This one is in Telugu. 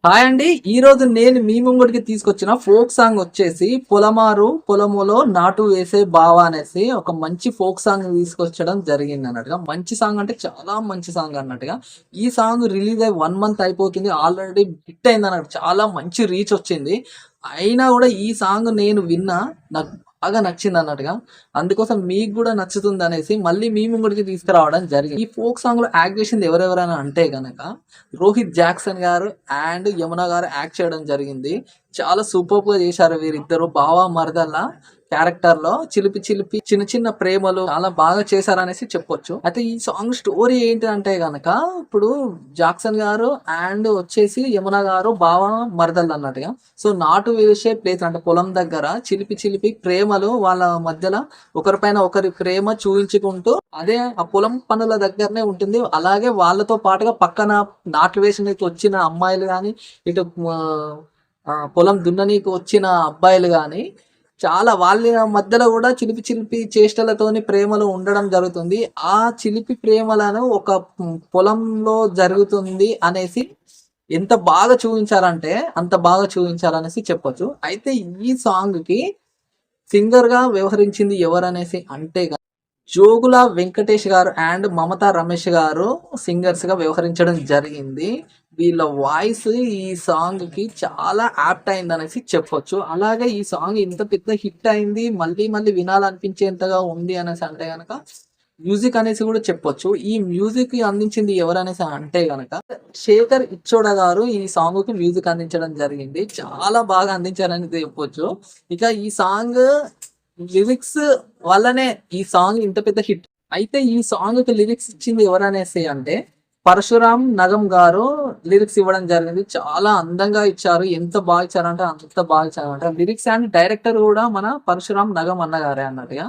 హాయ్ అండి. ఈ రోజు నేను మీ ముంగడికి తీసుకొచ్చిన ఫోక్ సాంగ్ వచ్చేసి పొలమారు పొలములో నాటు వేసే బావ అనేసి ఒక మంచి ఫోక్ సాంగ్ తీసుకొచ్చడం జరిగింది అన్నట్టుగా. మంచి సాంగ్ అంటే చాలా మంచి సాంగ్ అన్నట్టుగా. ఈ సాంగ్ రిలీజ్ అయ్యి 1 మంత్ అయిపోతుంది. ఆల్రెడీ హిట్ అయింది అన్నట్టు. చాలా మంచి రీచ్ వచ్చింది. అయినా కూడా ఈ సాంగ్ నేను విన్నా, నాకు బాగా నచ్చింది అన్నట్టుగా. అందుకోసం మీకు కూడా నచ్చుతుంది అనేసి మళ్ళీ మీ ముంగడికి తీసుకురావడం జరిగింది. ఈ ఫోక్ సాంగ్ లో యాక్ట్ చేసింది ఎవరెవరైనా అంటే గనక రోహిత్ జాక్సన్ గారు అండ్ యమున గారు యాక్ట్ చేయడం జరిగింది. చాలా సూపర్ గా చేశారు వీరిద్దరు. బావ మరదల్ల క్యారెక్టర్ లో చిలిపి చిలిపి చిన్న చిన్న ప్రేమలు చాలా బాగా చేశారనేసి చెప్పొచ్చు. అయితే ఈ సాంగ్ స్టోరీ ఏంటి అంటే గనక, ఇప్పుడు జాక్సన్ గారు అండ్ వచ్చేసి యమున గారు బావ మరదలు అన్నట్టుగా. సో నాటు వేసే ప్లేస్ అంటే పొలం దగ్గర చిలిపి చిలిపి ప్రేమలు వాళ్ళ మధ్యలో ఒకరిపైన ఒకరి ప్రేమ చూయించుకుంటూ అదే ఆ పొలం పనుల దగ్గరనే ఉంటుంది. అలాగే వాళ్ళతో పాటుగా పక్కన నాట్లు వేసిన వచ్చిన అమ్మాయిలు కానీ, ఇటు పొలం దున్ననీకి వచ్చిన అబ్బాయిలు కానీ చాలా వాళ్ళ మధ్యలో కూడా చిలిపి చిలిపి చేష్టలతోని ప్రేమలు ఉండడం జరుగుతుంది. ఆ చిలిపి ప్రేమలను ఒక పొలంలో జరుగుతుంది అనేసి ఎంత బాగా చూపించారంటే అంత బాగా చూపించారనేసి చెప్పొచ్చు. అయితే ఈ సాంగ్ కి సింగర్ గా వ్యవహరించింది ఎవరనేసి అంటే జోగుల వెంకటేష్ గారు అండ్ మమతా రమేష్ గారు సింగర్స్ గా వ్యవహరించడం జరిగింది. వీళ్ళ వాయిస్ ఈ సాంగ్ కి చాలా యాప్ట్ అయింది అనేసి చెప్పొచ్చు. అలాగే ఈ సాంగ్ ఇంత పెద్ద హిట్ అయింది, మళ్ళీ మళ్ళీ వినాలనిపించేంతగా ఉంది అనేసి అంటే గనక మ్యూజిక్ అనేసి కూడా చెప్పొచ్చు. ఈ మ్యూజిక్ అందించింది ఎవరనేసి అంటే గనక శేఖర్ ఇచ్చోడ గారు ఈ సాంగ్ కి మ్యూజిక్ అందించడం జరిగింది. చాలా బాగా అందించారని చెప్పొచ్చు. ఇక ఈ సాంగ్ లిరిక్స్ వల్లనే ఈ సాంగ్ ఇంత పెద్ద హిట్. అయితే ఈ సాంగ్ కి లిరిక్స్ ఇచ్చింది ఎవరనేసి అంటే పరశురామ్ నగం గారు లిరిక్స్ ఇవ్వడం జరిగింది. చాలా అందంగా ఇచ్చారు. ఎంత బాగా ఇచ్చారంటే అంత బాగా ఇచ్చారంట. లిరిక్స్ అండ్ డైరెక్టర్ కూడా మన పరశురామ్ నగం అన్నగారే అన్నట్టుగా.